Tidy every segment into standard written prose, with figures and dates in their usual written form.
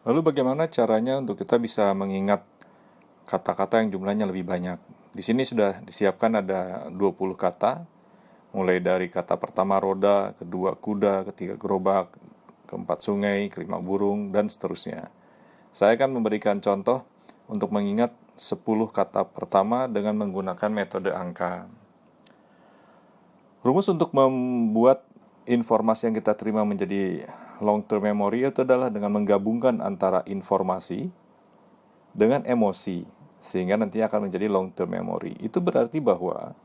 Lalu bagaimana caranya untuk kita bisa mengingat kata-kata yang jumlahnya lebih banyak? Di sini sudah disiapkan ada 20 kata, mulai dari kata pertama roda, kedua kuda, ketiga gerobak, keempat sungai, kelima burung, dan seterusnya. Saya akan memberikan contoh untuk mengingat 10 kata pertama dengan menggunakan metode angka. Rumus untuk membuat informasi yang kita terima menjadi long term memory itu adalah dengan menggabungkan antara informasi dengan emosi, sehingga nantinya akan menjadi long term memory. Itu berarti bahwa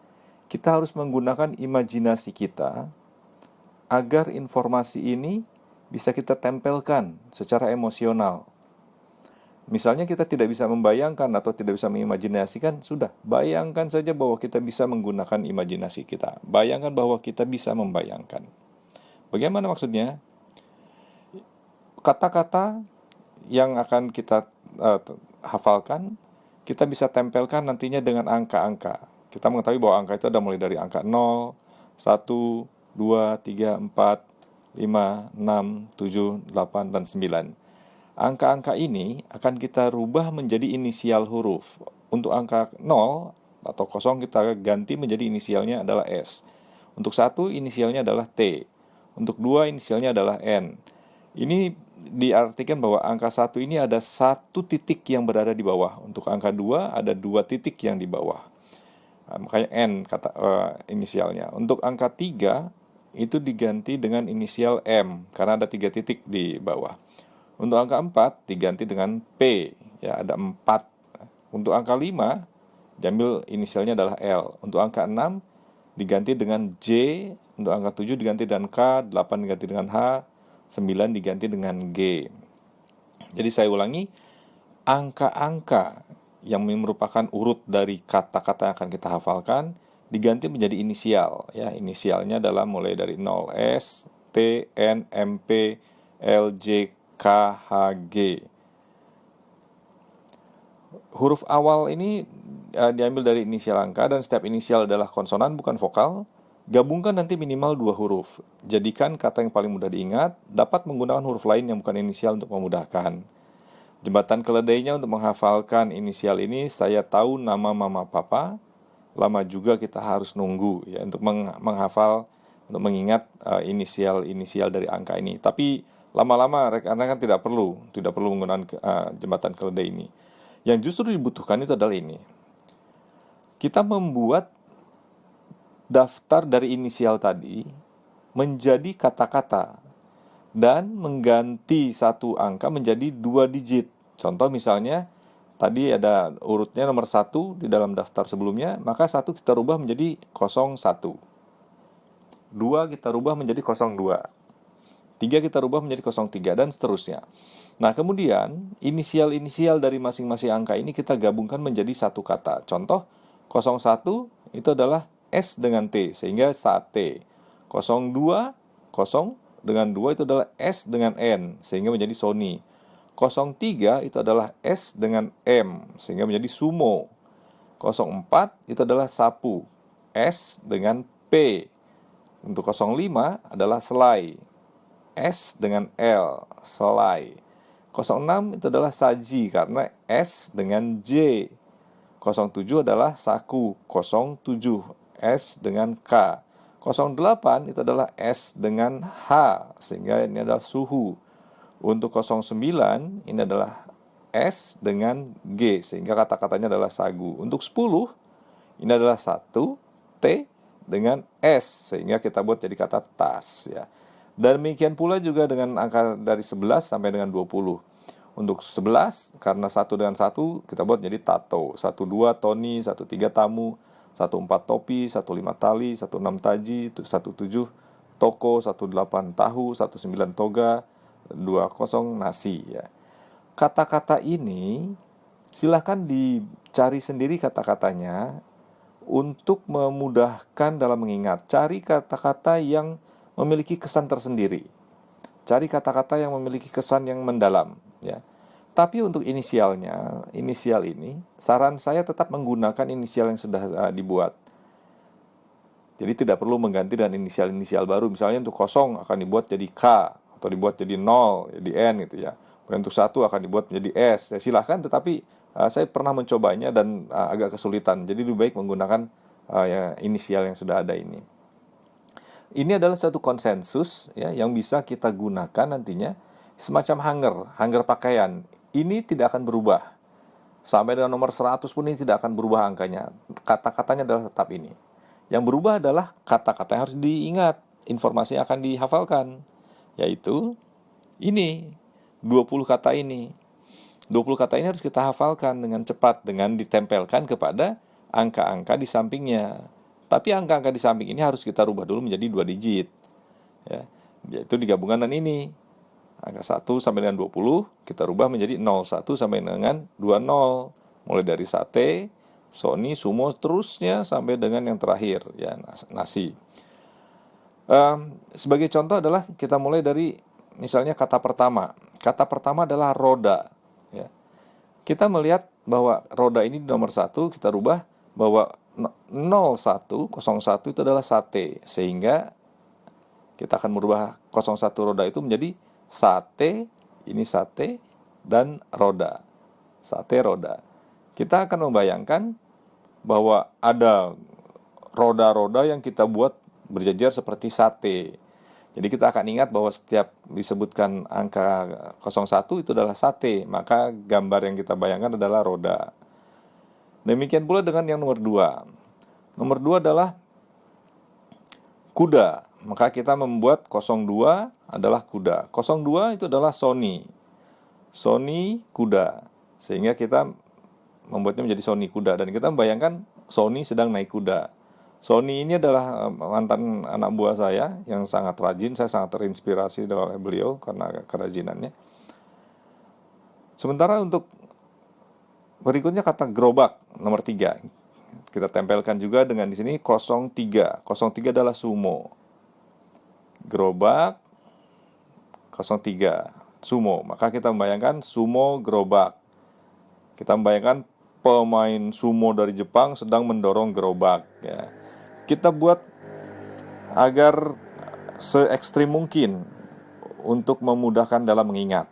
kita harus menggunakan imajinasi kita agar informasi ini bisa kita tempelkan secara emosional. Misalnya kita tidak bisa membayangkan atau tidak bisa mengimajinasikan, sudah, bayangkan saja bahwa kita bisa menggunakan imajinasi kita. Bayangkan bahwa kita bisa membayangkan. Bagaimana maksudnya? Kata-kata yang akan kita hafalkan, kita bisa tempelkan nantinya dengan angka-angka. Kita mengetahui bahwa angka itu ada mulai dari angka 0, 1, 2, 3, 4, 5, 6, 7, 8, dan 9. Angka-angka ini akan kita rubah menjadi inisial huruf. Untuk angka 0 atau 0 kita ganti menjadi inisialnya adalah S. Untuk 1 inisialnya adalah T. Untuk 2 inisialnya adalah N. Ini diartikan bahwa angka 1 ini ada satu titik yang berada di bawah. Untuk angka 2 ada 2 titik yang di bawah. Makanya N inisialnya. Untuk angka 3 itu diganti dengan inisial M karena ada 3 titik di bawah. Untuk angka 4 diganti dengan P, ya ada 4. Untuk angka 5 diambil inisialnya adalah L. Untuk angka 6 diganti dengan J, untuk angka 7 diganti dengan K, 8 diganti dengan H, 9 diganti dengan G. Jadi saya ulangi, angka-angka yang merupakan urut dari kata-kata yang akan kita hafalkan diganti menjadi inisial, ya. Inisialnya adalah mulai dari 0S, T, N, MP, L, J, KHG. Huruf awal ini diambil dari inisial angka dan setiap inisial adalah konsonan bukan vokal. Gabungkan nanti minimal 2 huruf. Jadikan kata yang paling mudah diingat dapat menggunakan huruf lain yang bukan inisial untuk memudahkan. Jembatan keledainya untuk menghafalkan inisial ini, saya tahu nama mama papa. Lama juga kita harus nunggu ya untuk menghafal, untuk mengingat inisial-inisial dari angka ini. Tapi lama-lama rekan-rekan tidak perlu menggunakan jembatan keledai ini. Yang justru dibutuhkan itu adalah ini. Kita membuat daftar dari inisial tadi menjadi kata-kata dan mengganti satu angka menjadi 2 digit. Contoh misalnya, tadi ada urutnya nomor 1 di dalam daftar sebelumnya, maka 1 kita rubah menjadi 01. 2 kita rubah menjadi 02. 3 kita rubah menjadi 03 dan seterusnya. Nah, kemudian inisial-inisial dari masing-masing angka ini kita gabungkan menjadi satu kata. Contoh, 01 itu adalah S dengan T, sehingga sate. 02, 0 dengan 2 itu adalah S dengan N, sehingga menjadi Sony. 03 itu adalah S dengan M, sehingga menjadi sumo. 04 itu adalah sapu, S dengan P. Untuk 05 adalah selai, S dengan L, selai. 06 itu adalah saji karena S dengan J. 07 adalah saku, 07 S dengan K. 08 itu adalah S dengan H, sehingga ini adalah suhu. Untuk 09 ini adalah S dengan G, sehingga kata-katanya adalah sagu. Untuk 10 ini adalah 1 T dengan S, sehingga kita buat jadi kata tas, ya. Dan demikian pula juga dengan angka dari 11 sampai dengan 20. Untuk 11, karena 1 dengan 1, kita buat jadi tato. 12 Tony, 13 tamu, 14 topi, 15 tali, 16 taji, 17 toko, 18 tahu, 19 toga, 20 nasi, ya. Kata-kata ini silahkan dicari sendiri kata-katanya untuk memudahkan dalam mengingat. Cari kata-kata yang memiliki kesan tersendiri. Cari kata-kata yang memiliki kesan yang mendalam, ya. Tapi untuk inisial ini, saran saya tetap menggunakan inisial yang sudah dibuat. Jadi tidak perlu mengganti dengan inisial-inisial baru. Misalnya untuk 0 akan dibuat jadi K, atau dibuat jadi 0, jadi N gitu ya. Kemudian untuk 1 akan dibuat menjadi S. Ya, silahkan, tetapi saya pernah mencobanya dan agak kesulitan. Jadi lebih baik menggunakan ya, inisial yang sudah ada ini. Ini adalah satu konsensus ya, yang bisa kita gunakan nantinya semacam hanger pakaian. Ini tidak akan berubah. Sampai dengan nomor 100 pun ini tidak akan berubah angkanya. Kata-katanya adalah tetap ini. Yang berubah adalah kata-kata yang harus diingat, informasi yang akan dihafalkan, yaitu ini, 20 kata ini. 20 kata ini harus kita hafalkan dengan cepat, dengan ditempelkan kepada angka-angka di sampingnya. Tapi angka-angka di samping ini harus kita rubah dulu menjadi 2 digit. Ya, yaitu digabungkan dengan ini. Angka 1 sampai dengan 20 kita rubah menjadi 01 sampai dengan 20. Mulai dari sate, Sony, sumo, terusnya sampai dengan yang terakhir, ya, nasi. Sebagai contoh adalah kita mulai dari misalnya kata pertama. Kata pertama adalah roda. Ya. Kita melihat bahwa roda ini di nomor 1 kita rubah bahwa 01 itu adalah sate, sehingga kita akan merubah 01 roda itu menjadi sate, ini sate, dan roda. Sate roda. Kita akan membayangkan bahwa ada roda-roda yang kita buat berjejer seperti sate. Jadi kita akan ingat bahwa setiap disebutkan angka 01 itu adalah sate, maka gambar yang kita bayangkan adalah roda. Demikian pula dengan yang nomor 2. Nomor 2 adalah kuda. Maka kita membuat 02 adalah kuda. 02 itu adalah Sony. Sony kuda. Sehingga kita membuatnya menjadi Sony kuda. Dan kita membayangkan Sony sedang naik kuda. Sony ini adalah mantan anak buah saya yang sangat rajin. Saya sangat terinspirasi oleh beliau karena kerajinannya. Sementara untuk berikutnya kata gerobak nomor 3. Kita tempelkan juga dengan di sini 03. 03 adalah sumo. Gerobak 03 sumo. Maka kita membayangkan sumo gerobak. Kita membayangkan pemain sumo dari Jepang sedang mendorong gerobak, ya. Kita buat agar se-ekstrim mungkin untuk memudahkan dalam mengingat.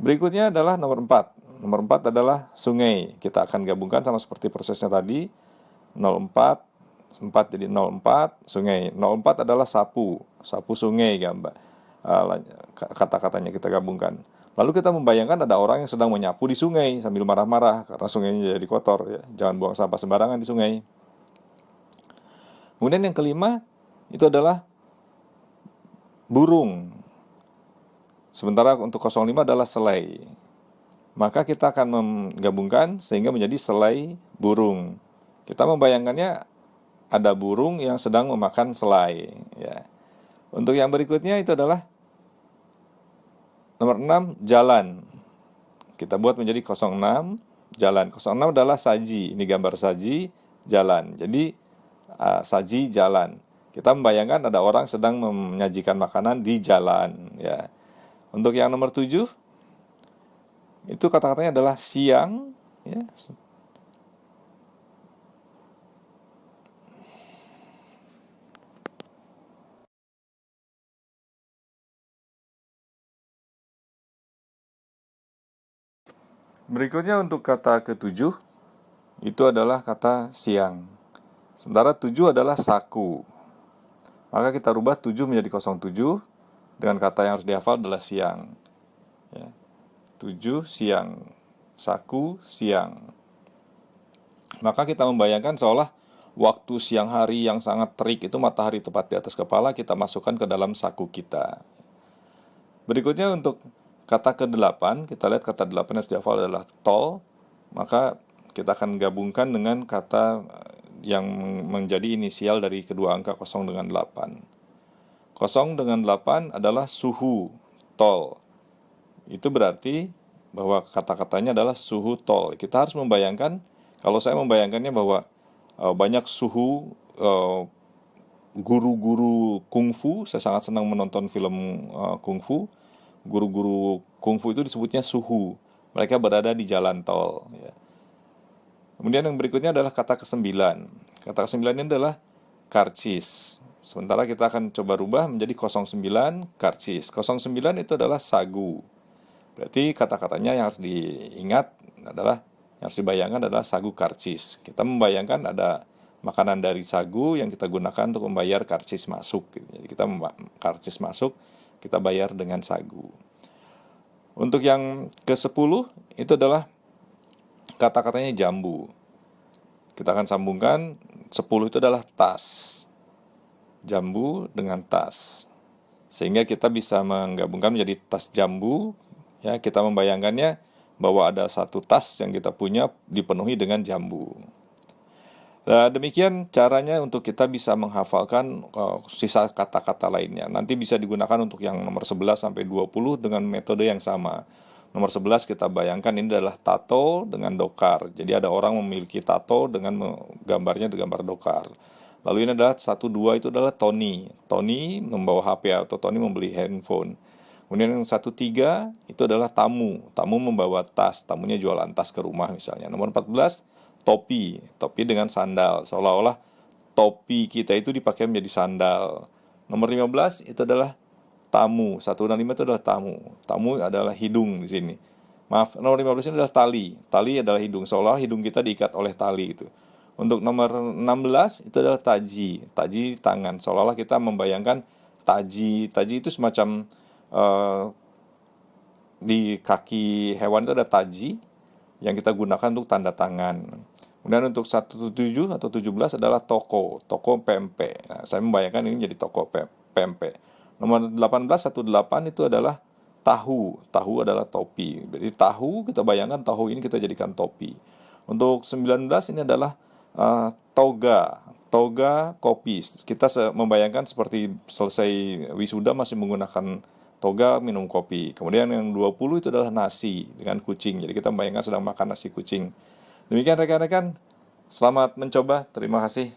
Berikutnya adalah nomor 4. Nomor 4 adalah sungai. Kita akan gabungkan sama seperti prosesnya tadi. 04, 4 jadi 04, sungai. 04 adalah sapu. Sapu sungai, gambar. Kata-katanya kita gabungkan. Lalu kita membayangkan ada orang yang sedang menyapu di sungai sambil marah-marah karena sungainya jadi kotor, ya. Jangan buang sampah sembarangan di sungai. Kemudian yang kelima itu adalah burung. Sementara untuk 05 adalah selai. Maka kita akan menggabungkan sehingga menjadi selai burung. Kita membayangkannya ada burung yang sedang memakan selai, ya. Untuk yang berikutnya itu adalah nomor 6, jalan. Kita buat menjadi 06, jalan. 06 adalah saji. Ini gambar saji, jalan. Jadi saji, jalan. Kita membayangkan ada orang sedang menyajikan makanan di jalan, ya. Untuk yang nomor 7, itu kata-katanya adalah siang, ya. Berikutnya untuk kata ke-7 itu adalah kata siang. Sementara 7 adalah saku. Maka kita rubah 7 menjadi 07 dengan kata yang harus dihafal adalah siang, ya. 7 siang, saku siang. Maka kita membayangkan seolah waktu siang hari yang sangat terik itu matahari tepat di atas kepala, kita masukkan ke dalam saku kita. Berikutnya untuk kata ke-8, kita lihat kata 8 yang harus dihafal adalah tol. Maka kita akan gabungkan dengan kata yang menjadi inisial dari kedua angka 0 dengan 8. 0 dengan 8 adalah suhu tol. Itu berarti bahwa kata-katanya adalah suhu tol. Kita harus membayangkan, kalau saya membayangkannya bahwa banyak suhu guru-guru kungfu. Saya sangat senang menonton film kungfu. Guru-guru kungfu itu disebutnya suhu. Mereka berada di jalan tol, ya. Kemudian yang berikutnya adalah kata ke-9. Kata ke-9 ini adalah karcis. Sementara kita akan coba rubah menjadi 09 karcis. 09 itu adalah sagu. Berarti kata-katanya yang harus diingat adalah, yang harus dibayangkan adalah sagu karcis. Kita membayangkan ada makanan dari sagu yang kita gunakan untuk membayar karcis masuk. Jadi kita karcis masuk, kita bayar dengan sagu. Untuk yang ke-10 itu adalah kata-katanya jambu. Kita akan sambungkan 10 itu adalah tas. Jambu dengan tas. Sehingga kita bisa menggabungkan menjadi tas jambu. Ya, kita membayangkannya bahwa ada satu tas yang kita punya dipenuhi dengan jambu. Nah, demikian caranya untuk kita bisa menghafalkan sisa kata-kata lainnya. Nanti bisa digunakan untuk yang nomor 11 sampai 20 dengan metode yang sama. Nomor 11 kita bayangkan ini adalah tato dengan dokar. Jadi ada orang memiliki tato dengan gambarnya gambar dokar. Lalu ini adalah 1-2 itu adalah Tony. Tony membawa HP atau Tony membeli handphone. Kemudian yang 1-3 itu adalah tamu. Tamu membawa tas, tamunya jualan tas ke rumah misalnya. Nomor 14, topi. Topi dengan sandal. Seolah-olah topi kita itu dipakai menjadi sandal. Nomor 15 itu adalah tamu. 1 dan 5 itu adalah tamu. Tamu adalah hidung di sini. Maaf, nomor 15 ini adalah tali. Tali adalah hidung. Seolah hidung kita diikat oleh tali itu. Untuk nomor 16 itu adalah taji. Taji tangan. Seolah-olah kita membayangkan taji. Taji itu semacam di kaki hewan itu ada taji yang kita gunakan untuk tanda tangan. Kemudian untuk 17 atau 17 adalah toko. Toko pempek. Nah, saya membayangkan ini menjadi toko pempek. Nomor 18, 18 itu adalah tahu. Tahu adalah topi. Jadi tahu, kita bayangkan tahu ini kita jadikan topi. Untuk 19 ini adalah toga. Toga kopi. Kita membayangkan seperti selesai wisuda masih menggunakan toga minum kopi. Kemudian yang 20 itu adalah nasi dengan kucing. Jadi kita membayangkan sedang makan nasi kucing. Demikian rekan-rekan. Selamat mencoba. Terima kasih.